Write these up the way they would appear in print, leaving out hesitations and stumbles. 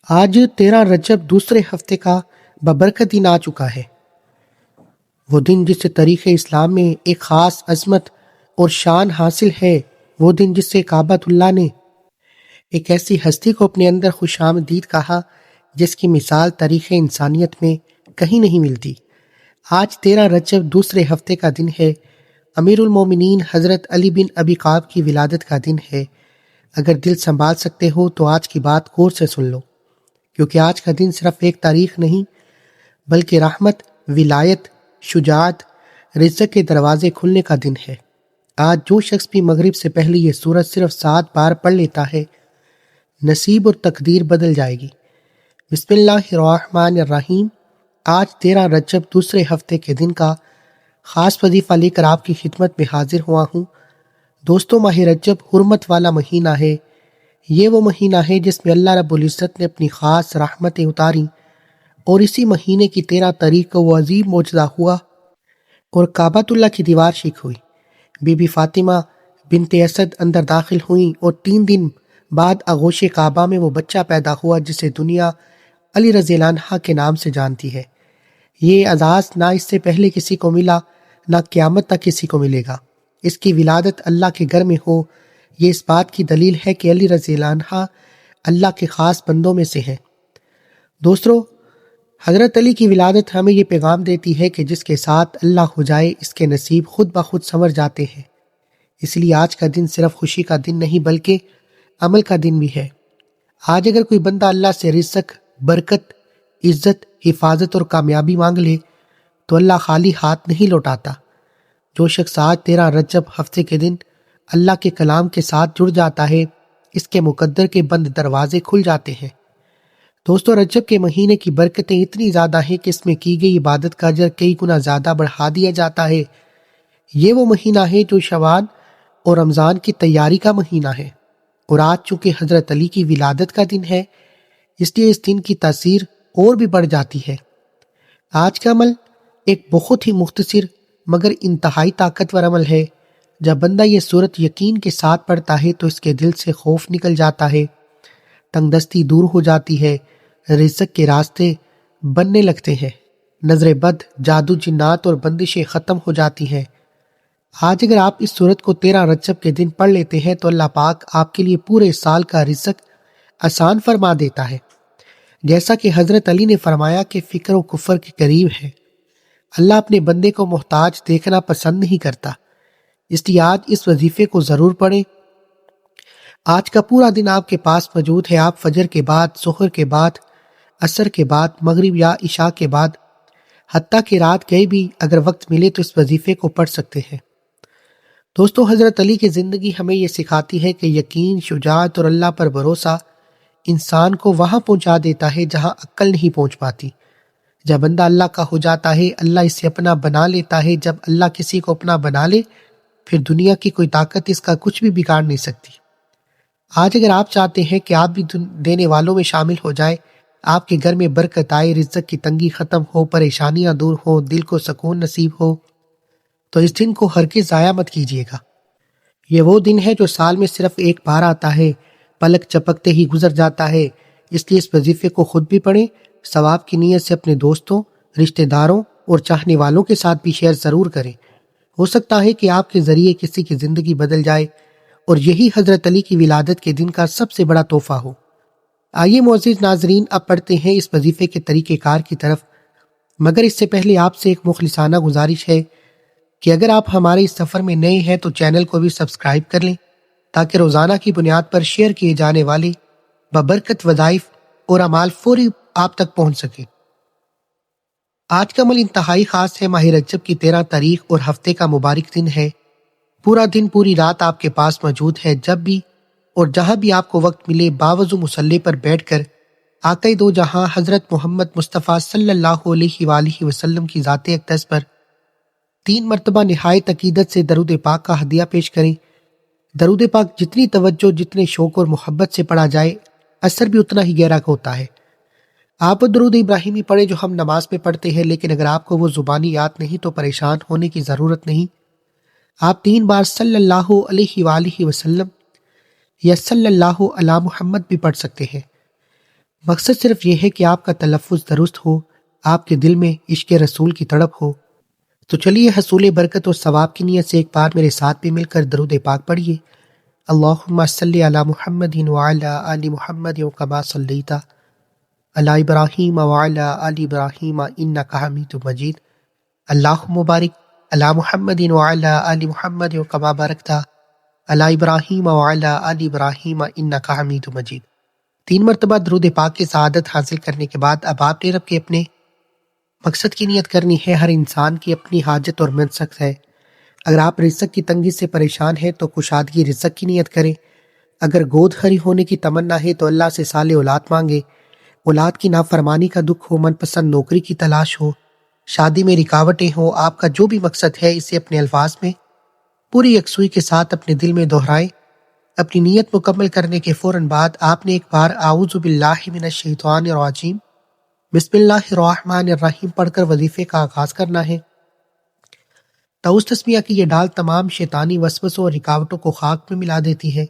آج 13 رجب دوسرے ہفتے کا ببرکت دن آ چکا ہے۔ وہ دن جس سے تاریخ اسلام میں ایک خاص عظمت اور شان حاصل ہے، وہ دن جس سے کعبۃ اللہ نے ایک ایسی ہستی کو اپنے اندر خوش آمدید کہا جس کی مثال تاریخ انسانیت میں کہیں نہیں ملتی۔ آج 13 رجب دوسرے ہفتے کا دن ہے۔ امیر المومنین حضرت علی بن ابی قاب کی ولادت کا دن ہے۔ اگر دل سنبھال سکتے ہو تو آج کی بات غور سے سن لو، کیونکہ آج کا دن صرف ایک تاریخ نہیں بلکہ رحمت، ولایت، شجاعت، رزق کے دروازے کھلنے کا دن ہے۔ آج جو شخص بھی مغرب سے پہلے یہ سورت صرف 7 بار پڑھ لیتا ہے، نصیب اور تقدیر بدل جائے گی۔ بسم اللہ الرحمن الرحیم۔ آج 13 رجب دوسرے ہفتے کے دن کا خاص وظیفہ لے کر آپ کی خدمت میں حاضر ہوا ہوں۔ دوستو، ماہ رجب حرمت والا مہینہ ہے۔ یہ وہ مہینہ ہے جس میں اللہ رب العزت نے اپنی خاص رحمتیں اتاری، اور اسی مہینے کی 13 تاریخ کو وہ عظیم معجزہ ہوا اور کعبۃ اللہ کی دیوار شک ہوئی۔ بی بی فاطمہ بنت اسد اندر داخل ہوئیں اور 3 دن بعد آغوش کعبہ میں وہ بچہ پیدا ہوا جسے دنیا علی رضی اللہ عنہ کے نام سے جانتی ہے۔ یہ اعزاز نہ اس سے پہلے کسی کو ملا، نہ قیامت تک کسی کو ملے گا۔ اس کی ولادت اللہ کے گھر میں ہو، یہ اس بات کی دلیل ہے کہ علی رضی اللہ عنہ اللہ کے خاص بندوں میں سے ہیں۔ دوستو، حضرت علی کی ولادت ہمیں یہ پیغام دیتی ہے کہ جس کے ساتھ اللہ ہو جائے اس کے نصیب خود بخود سنور جاتے ہیں۔ اس لیے آج کا دن صرف خوشی کا دن نہیں بلکہ عمل کا دن بھی ہے۔ آج اگر کوئی بندہ اللہ سے رزق، برکت، عزت، حفاظت اور کامیابی مانگ لے تو اللہ خالی ہاتھ نہیں لوٹاتا۔ جو شخص آج 13 رجب ہفتے کے دن اللہ کے کلام کے ساتھ جڑ جاتا ہے، اس کے مقدر کے بند دروازے کھل جاتے ہیں۔ دوستو، رجب کے مہینے کی برکتیں اتنی زیادہ ہیں کہ اس میں کی گئی عبادت کا اجر کئی گنا زیادہ بڑھا دیا جاتا ہے۔ یہ وہ مہینہ ہے جو شعبان اور رمضان کی تیاری کا مہینہ ہے، اور آج چونکہ حضرت علی کی ولادت کا دن ہے، اس لیے اس دن کی تاثیر اور بھی بڑھ جاتی ہے۔ آج کا عمل ایک بہت ہی مختصر مگر انتہائی طاقتور عمل ہے۔ جب بندہ یہ سورت یقین کے ساتھ پڑھتا ہے تو اس کے دل سے خوف نکل جاتا ہے، تنگ دستی دور ہو جاتی ہے، رزق کے راستے بننے لگتے ہیں، نظر بد، جادو، جنات اور بندشیں ختم ہو جاتی ہیں۔ آج اگر آپ اس سورت کو 13 رجب کے دن پڑھ لیتے ہیں تو اللہ پاک آپ کے لیے پورے سال کا رزق آسان فرما دیتا ہے۔ جیسا کہ حضرت علی نے فرمایا کہ فقر و کفر کے قریب ہے، اللہ اپنے بندے کو محتاج دیکھنا پسند نہیں کرتا۔ اس لیے آج اس وظیفے کو ضرور پڑھیں۔ آج کا پورا دن آپ کے پاس موجود ہے۔ آپ فجر کے بعد، ظہر کے بعد، عصر کے بعد، مغرب یا عشاء کے بعد، حتیٰ کہ رات گئے بھی اگر وقت ملے تو اس وظیفے کو پڑھ سکتے ہیں۔ دوستو، حضرت علی کی زندگی ہمیں یہ سکھاتی ہے کہ یقین، شجاعت اور اللہ پر بھروسہ انسان کو وہاں پہنچا دیتا ہے جہاں عقل نہیں پہنچ پاتی۔ جب بندہ اللہ کا ہو جاتا ہے، اللہ اسے اپنا بنا لیتا ہے۔ جب اللہ کسی کو اپنا بنا لے، پھر دنیا کی کوئی طاقت اس کا کچھ بھی بگاڑ نہیں سکتی۔ آج اگر آپ چاہتے ہیں کہ آپ بھی دینے والوں میں شامل ہو جائیں، آپ کے گھر میں برکت آئے، رزق کی تنگی ختم ہو، پریشانیاں دور ہو، دل کو سکون نصیب ہو، تو اس دن کو ہرگز ضائع مت کیجیے گا۔ یہ وہ دن ہے جو سال میں صرف ایک بار آتا ہے، پلک چپکتے ہی گزر جاتا ہے۔ اس لیے اس وظیفے کو خود بھی پڑھیں، ثواب کی نیت سے اپنے دوستوں، رشتہ داروں اور چاہنے والوں کے ساتھ بھی شیئر ضرور کریں۔ ہو سکتا ہے کہ آپ کے ذریعے کسی کی زندگی بدل جائے، اور یہی حضرت علی کی ولادت کے دن کا سب سے بڑا تحفہ ہو۔ آئیے معزز ناظرین، اب پڑھتے ہیں اس وظیفے کے طریقہ کار کی طرف، مگر اس سے پہلے آپ سے ایک مخلصانہ گزارش ہے کہ اگر آپ ہمارے اس سفر میں نئے ہیں تو چینل کو بھی سبسکرائب کر لیں تاکہ روزانہ کی بنیاد پر شیئر کیے جانے والے ببرکت وظائف اور اعمال فوری آپ تک پہنچ سکیں۔ آج کا عمل انتہائی خاص ہے۔ ماہ رجب کی 13 تاریخ اور ہفتے کا مبارک دن ہے۔ پورا دن، پوری رات آپ کے پاس موجود ہے۔ جب بھی اور جہاں بھی آپ کو وقت ملے، باوضو مصلی پر بیٹھ کر آقا دو جہاں حضرت محمد مصطفیٰ صلی اللہ علیہ وآلہ وسلم کی ذات اقدس پر 3 مرتبہ نہایت عقیدت سے درود پاک کا ہدیہ پیش کریں۔ درود پاک جتنی توجہ، جتنے شوق اور محبت سے پڑھا جائے، اثر بھی اتنا ہی گہرا ہوتا ہے۔ آپ درود ابراہیمی پڑھیں جو ہم نماز میں پڑھتے ہیں، لیکن اگر آپ کو وہ زبانی یاد نہیں تو پریشان ہونے کی ضرورت نہیں۔ آپ 3 بار صلی اللہ علیہ وآلہ وسلم یا صلی اللہ علی محمد بھی پڑھ سکتے ہیں۔ مقصد صرف یہ ہے کہ آپ کا تلفظ درست ہو، آپ کے دل میں عشق رسول کی تڑپ ہو۔ تو چلیے حصول برکت اور ثواب کی نیت سے ایک بار میرے ساتھ بھی مل کر درود پاک پڑھیے۔ اللہم صلی علی محمد وعلی آل محمد کما صلیت علی ابراہیم وعلی آل ابراہیم انک حمید مجید۔ اللہم بارک علی محمد وعلی آل محمد کما بارکت علی ابراہیم وعلی آل ابراہیم انک حمید مجید۔ 3 مرتبہ درود پاک کی سعادت حاصل کرنے کے بعد اب آپ نے رب کے اپنے مقصد کی نیت کرنی ہے۔ ہر انسان کی اپنی حاجت اور منصب ہے۔ اگر آپ رزق کی تنگی سے پریشان ہیں تو کشادگی رزق کی نیت کریں۔ اگر گود ہری ہونے کی تمنا ہے تو اللہ سے صالح اولاد مانگے۔ اولاد کی نافرمانی کا دکھ ہو، من پسند نوکری کی تلاش ہو، شادی میں رکاوٹیں ہوں، آپ کا جو بھی مقصد ہے اسے اپنے الفاظ میں پوری یکسوئی کے ساتھ اپنے دل میں دہرائیں۔ اپنی نیت مکمل کرنے کے فوراً بعد آپ نے ایک بار اعوذ باللہ من الشیطان الرجیم بسم اللہ الرحمن الرحیم پڑھ کر وظیفے کا آغاز کرنا ہے۔ تعوذ تسمیہ کی یہ ڈال تمام شیطانی وسوسوں اور رکاوٹوں کو خاک میں ملا دیتی ہے۔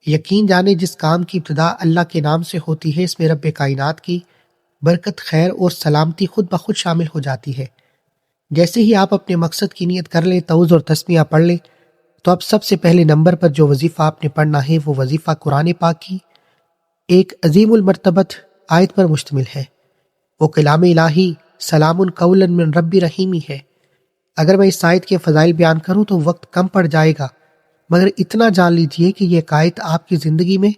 یقین جانے جس کام کی ابتدا اللہ کے نام سے ہوتی ہے اس میں رب کائنات کی برکت، خیر اور سلامتی خود بخود شامل ہو جاتی ہے۔ جیسے ہی آپ اپنے مقصد کی نیت کر لیں، تعوذ اور تسمیہ پڑھ لیں، تو اب سب سے پہلے نمبر پر جو وظیفہ آپ نے پڑھنا ہے وہ وظیفہ قرآن پاک کی ایک عظیم المرتبت آیت پر مشتمل ہے۔ وہ کلام الہی سلام قولا من رب رحیمی ہے۔ اگر میں اس آیت کے فضائل بیان کروں تو وقت کم پڑ جائے گا، مگر اتنا جان لیجئے کہ یہ آیت آپ کی زندگی میں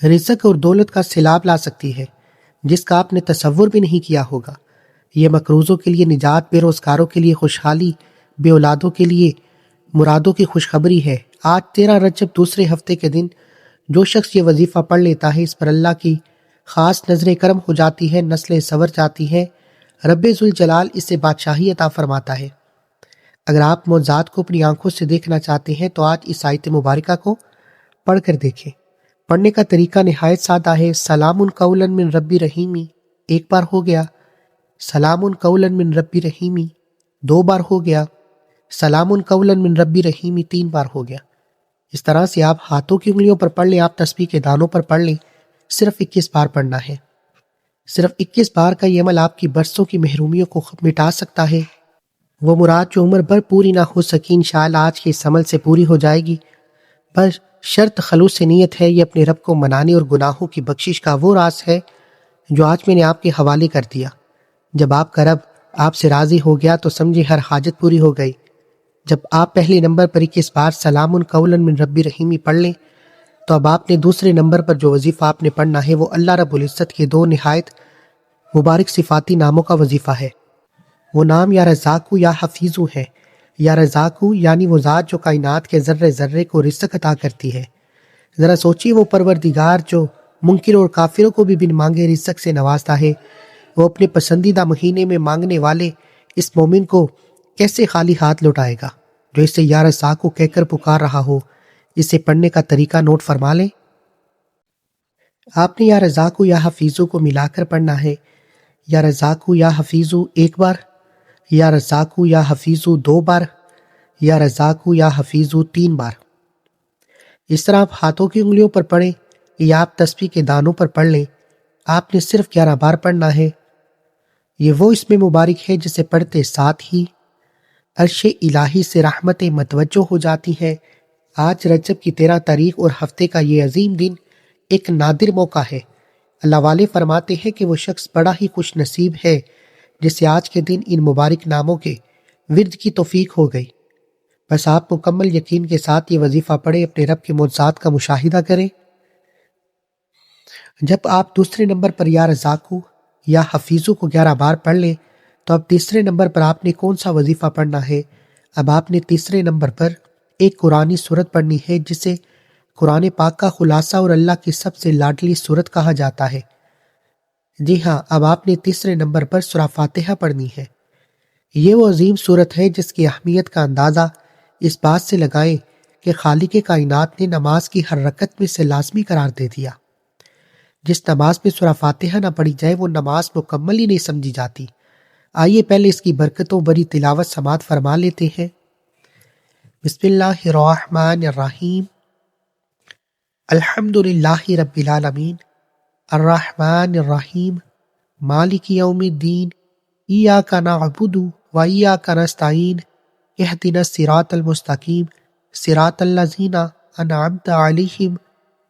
رزق اور دولت کا سیلاب لا سکتی ہے جس کا آپ نے تصور بھی نہیں کیا ہوگا۔ یہ مقروضوں کے لیے نجات، بے روزگاروں کے لیے خوشحالی، بے اولادوں کے لیے مرادوں کی خوشخبری ہے۔ آج 13 رجب دوسرے ہفتے کے دن جو شخص یہ وظیفہ پڑھ لیتا ہے اس پر اللہ کی خاص نظر کرم ہو جاتی ہے، نسلیں سنور جاتی ہیں، رب ذوالجلال اسے بادشاہی عطا فرماتا ہے۔ اگر آپ معجزات کو اپنی آنکھوں سے دیکھنا چاہتے ہیں تو آج اس آیت مبارکہ کو پڑھ کر دیکھیں۔ پڑھنے کا طریقہ نہایت سادہ ہے۔ سلام قولا من رب رحیمی ایک بار ہو گیا، سلام قولا من رب رحیمی 2 بار ہو گیا، سلام قولا من رب رحیمی 3 بار ہو گیا۔ اس طرح سے آپ ہاتھوں کی انگلیوں پر پڑھ لیں، آپ تسبیح کے دانوں پر پڑھ لیں۔ صرف 21 بار پڑھنا ہے۔ صرف 21 بار کا یہ عمل آپ کی برسوں کی محرومیوں کو مٹا سکتا ہے۔ وہ مراد جو عمر بھر پوری نہ ہو سکی انشاءاللہ آج کے اس عمل سے پوری ہو جائے گی۔ بس شرط خلوص نیت ہے۔ یہ اپنے رب کو منانے اور گناہوں کی بخشش کا وہ راز ہے جو آج میں نے آپ کے حوالے کر دیا۔ جب آپ کا رب آپ سے راضی ہو گیا تو سمجھے ہر حاجت پوری ہو گئی۔ جب آپ پہلے نمبر پر 21 بار سلام قولا من رب رحیمی پڑھ لیں تو اب آپ نے دوسرے نمبر پر جو وظیفہ آپ نے پڑھنا ہے وہ اللہ رب العزت کے 2 نہایت مبارک صفاتی ناموں کا وظیفہ ہے۔ وہ نام یا رزاقو یا حفیظو ہے۔ یا رزاقو یعنی وہ ذات جو کائنات کے ذرے ذرے کو رزق عطا کرتی ہے۔ ذرا سوچیے وہ پروردگار جو منکر اور کافروں کو بھی بن مانگے رزق سے نوازتا ہے، وہ اپنے پسندیدہ مہینے میں مانگنے والے اس مومن کو کیسے خالی ہاتھ لوٹائے گا جو اسے یا رزاقو کہہ کر پکار رہا ہو۔ اسے پڑھنے کا طریقہ نوٹ فرما لیں۔ آپ نے یا رزاقو یا حفیظو کو ملا کر پڑھنا ہے۔ یا رزاقو یا حفیظو 1 بار، یا رزاقو یا حفیظو 2 بار، یا رزاقو یا حفیظو 3 بار۔ اس طرح آپ ہاتھوں کی انگلیوں پر پڑھیں یا آپ تسبیح کے دانوں پر پڑھ لیں، آپ نے صرف 11 بار پڑھنا ہے۔ یہ وہ اسم مبارک ہے جسے پڑھتے ساتھ ہی عرش الہی سے رحمتیں متوجہ ہو جاتی ہیں۔ آج رجب کی 13 تاریخ اور ہفتے کا یہ عظیم دن ایک نادر موقع ہے۔ اللہ والے فرماتے ہیں کہ وہ شخص بڑا ہی خوش نصیب ہے جسے آج کے دن ان مبارک ناموں کے ورد کی توفیق ہو گئی۔ بس آپ مکمل یقین کے ساتھ یہ وظیفہ پڑھیں، اپنے رب کے معجزات کا مشاہدہ کریں۔ جب آپ دوسرے نمبر پر یا رزاقو یا حفیظو کو 11 بار پڑھ لیں تو اب تیسرے نمبر پر آپ نے کون سا وظیفہ پڑھنا ہے؟ اب آپ نے تیسرے نمبر پر ایک قرآنی سورت پڑھنی ہے جسے قرآن پاک کا خلاصہ اور اللہ کی سب سے لاڈلی سورت کہا جاتا ہے۔ جی ہاں، اب آپ نے تیسرے نمبر پر سورہ فاتحہ پڑھنی ہے۔ یہ وہ عظیم سورت ہے جس کی اہمیت کا اندازہ اس بات سے لگائیں کہ خالق کائنات نے نماز کی ہر رکعت میں سے لازمی قرار دے دیا۔ جس نماز میں سورہ فاتحہ نہ پڑھی جائے وہ نماز مکمل ہی نہیں سمجھی جاتی۔ آئیے پہلے اس کی برکتوں بری تلاوت سماعت فرما لیتے ہیں۔ بسم اللہ الرحمن الرحیم۔ الحمد للہ رب العالمین الرحمن الرحیم مالک یوم الدین ایاک نعبد و ایاک نستعین اہدنا الصراط المستقیم صراط الذین انعمت علیہم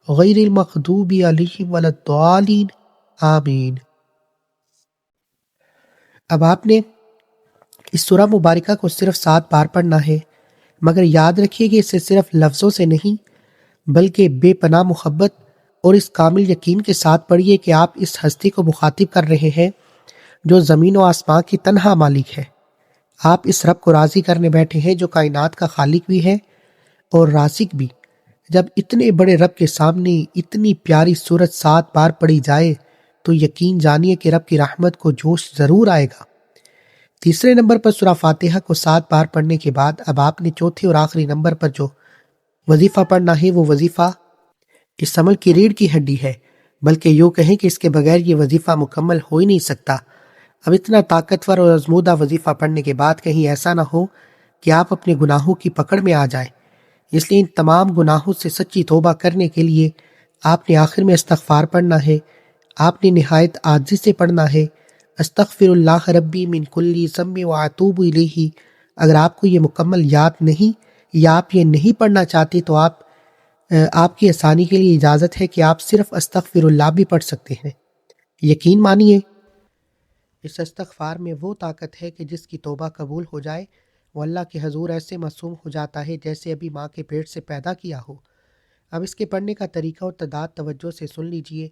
غیر المغضوب علیہم ولا الضالین آمین۔ اب آپ نے اس سورہ مبارکہ کو صرف 7 بار پڑھنا ہے، مگر یاد رکھیے کہ اسے صرف لفظوں سے نہیں بلکہ بے پناہ محبت اور اس کامل یقین کے ساتھ پڑھیے کہ آپ اس ہستی کو مخاطب کر رہے ہیں جو زمین و آسمان کی تنہا مالک ہے۔ آپ اس رب کو راضی کرنے بیٹھے ہیں جو کائنات کا خالق بھی ہے اور رازق بھی۔ جب اتنے بڑے رب کے سامنے اتنی پیاری سورت 7 بار پڑھی جائے تو یقین جانیے کہ رب کی رحمت کو جوش ضرور آئے گا۔ تیسرے نمبر پر سورہ فاتحہ کو 7 بار پڑھنے کے بعد اب آپ نے چوتھے اور آخری نمبر پر جو وظیفہ پڑھنا ہے وہ وظیفہ اس عمل کی ریڑھ کی ہڈی ہے، بلکہ یوں کہیں کہ اس کے بغیر یہ وظیفہ مکمل ہو ہی نہیں سکتا۔ اب اتنا طاقتور اور آزمودہ وظیفہ پڑھنے کے بعد کہیں ایسا نہ ہو کہ آپ اپنے گناہوں کی پکڑ میں آ جائیں، اس لیے ان تمام گناہوں سے سچی توبہ کرنے کے لیے آپ نے آخر میں استغفار پڑھنا ہے۔ آپ نے نہایت عاجزی سے پڑھنا ہے، استغفر اللہ ربی من کل ذنب واتوب الیہ۔ اگر آپ کو یہ مکمل یاد نہیں یا آپ یہ نہیں پڑھنا چاہتے تو آپ کی آسانی کے لیے اجازت ہے کہ آپ صرف استغفر اللہ بھی پڑھ سکتے ہیں۔ یقین مانیے اس استغفار میں وہ طاقت ہے کہ جس کی توبہ قبول ہو جائے وہ اللہ کے حضور ایسے معصوم ہو جاتا ہے جیسے ابھی ماں کے پیٹ سے پیدا کیا ہو۔ اب اس کے پڑھنے کا طریقہ اور تعداد توجہ سے سن لیجئے۔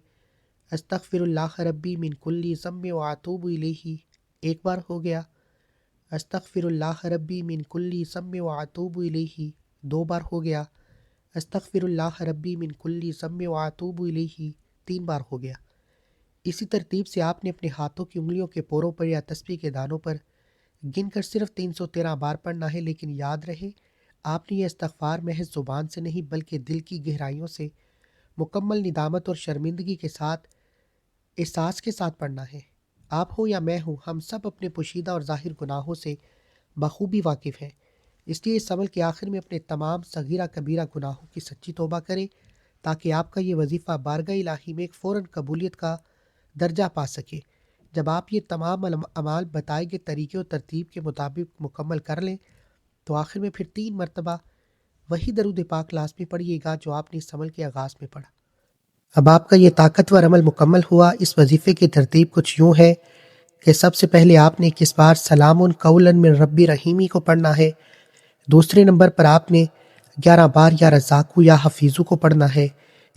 استغفر اللہ ربی من کل ذنب واتوب الیہ 1 بار ہو گیا، استغفر اللہ ربی من کل ذنب واتوب الیہ 2 بار ہو گیا، استغفر اللہ ربی من کل ذنب واتوب الیہ 3 بار ہو گیا۔ اسی ترتیب سے آپ نے اپنے ہاتھوں کی انگلیوں کے پوروں پر یا تسبیح کے دانوں پر گن کر صرف 313 بار پڑھنا ہے، لیکن یاد رہے آپ نے یہ استغفار محض زبان سے نہیں بلکہ دل کی گہرائیوں سے مکمل ندامت اور شرمندگی کے ساتھ احساس کے ساتھ پڑھنا ہے۔ آپ ہو یا میں ہوں، ہم سب اپنے پوشیدہ اور ظاہر گناہوں سے بخوبی واقف ہیں، اس لیے اس عمل کے آخر میں اپنے تمام صغیرہ کبیرہ گناہوں کی سچی توبہ کریں تاکہ آپ کا یہ وظیفہ بارگاہ الہی میں ایک فوراً قبولیت کا درجہ پا سکے۔ جب آپ یہ تمام اعمال بتائے گئے طریقے اور ترتیب کے مطابق مکمل کر لیں تو آخر میں پھر 3 مرتبہ وہی درود پاک لازمی پڑھیے گا جو آپ نے اس عمل کے آغاز میں پڑھا۔ اب آپ کا یہ طاقتور عمل مکمل ہوا۔ اس وظیفے کی ترتیب کچھ یوں ہے کہ سب سے پہلے آپ نے 21 بار سلام قولا من ربی رحیمی کو پڑھنا ہے، دوسرے نمبر پر آپ نے 11 بار یا رزاقو یا حفیظو کو پڑھنا ہے،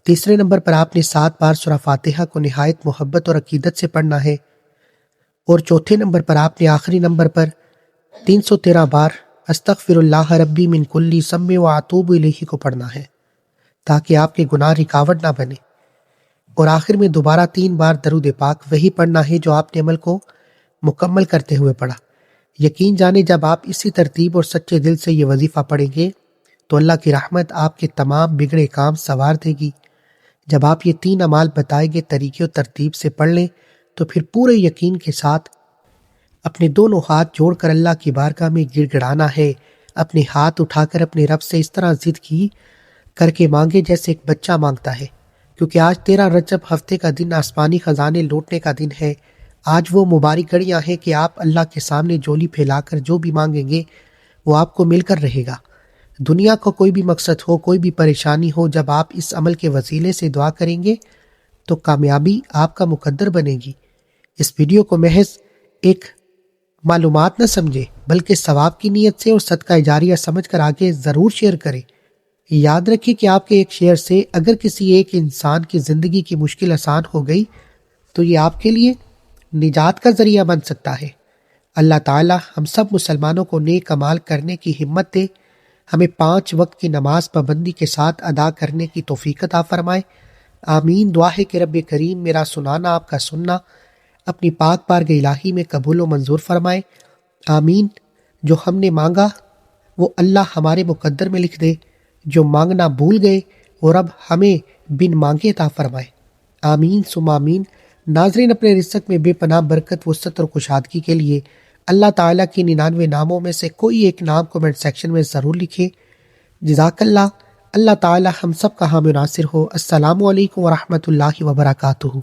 تیسرے نمبر پر آپ نے 7 بار سورہ فاتحہ کو نہایت محبت اور عقیدت سے پڑھنا ہے، اور چوتھے نمبر پر آپ نے آخری نمبر پر 313 بار استغفر اللہ ربی من کل ذنب واتوب الیہ کو پڑھنا ہے تاکہ آپ کے گناہ رکاوٹ نہ بنے، اور آخر میں دوبارہ 3 بار درود پاک وہی پڑھنا ہے جو آپ نے عمل کو مکمل کرتے ہوئے پڑھا۔ یقین جانے جب آپ اسی ترتیب اور سچے دل سے یہ وظیفہ پڑھیں گے تو اللہ کی رحمت آپ کے تمام بگڑے کام سنوار دے گی۔ جب آپ یہ 3 اعمال بتائے گئے طریقے و ترتیب سے پڑھ لیں تو پھر پورے یقین کے ساتھ اپنے دونوں ہاتھ جوڑ کر اللہ کی بارگاہ میں گڑ گڑانا ہے، اپنے ہاتھ اٹھا کر اپنے رب سے اس طرح ضد کی کر کے مانگے جیسے ایک بچہ مانگتا ہے، کیونکہ آج 13 رجب ہفتے کا دن آسمانی خزانے لوٹنے کا دن ہے۔ آج وہ مبارک گھڑیاں ہیں کہ آپ اللہ کے سامنے جولی پھیلا کر جو بھی مانگیں گے وہ آپ کو مل کر رہے گا۔ دنیا کو کوئی بھی مقصد ہو، کوئی بھی پریشانی ہو، جب آپ اس عمل کے وسیلے سے دعا کریں گے تو کامیابی آپ کا مقدر بنے گی۔ اس ویڈیو کو محض ایک معلومات نہ سمجھے بلکہ ثواب کی نیت سے اور صدقہ جاریہ سمجھ کر آگے ضرور شیئر کریں۔ یاد رکھیے کہ آپ کے ایک شیئر سے اگر کسی ایک انسان کی زندگی کی مشکل آسان ہو گئی تو یہ آپ کے لیے نجات کا ذریعہ بن سکتا ہے۔ اللہ تعالی ہم سب مسلمانوں کو نیک اعمال کرنے کی ہمت دے، ہمیں 5 وقت کی نماز پابندی کے ساتھ ادا کرنے کی توفیق عطا فرمائے۔ آمین۔ دعا ہے کہ رب کریم میرا سنانا آپ کا سننا اپنی پاک بارگاہ الہی میں قبول و منظور فرمائے۔ آمین۔ جو ہم نے مانگا وہ اللہ ہمارے مقدر میں لکھ دے، جو مانگنا بھول گئے وہ رب ہمیں بن مانگے عطا فرمائے۔ آمین ثم آمین۔ ناظرین، اپنے رزق میں بے پناہ برکت، وسعت اور کشادگی کے لیے اللہ تعالیٰ کی 99 ناموں میں سے کوئی ایک نام کومنٹ سیکشن میں ضرور لکھیں۔ جزاک اللہ۔ اللہ تعالیٰ ہم سب کا حامی و ناصر ہو۔ السلام علیکم ورحمۃ اللہ وبرکاتہ۔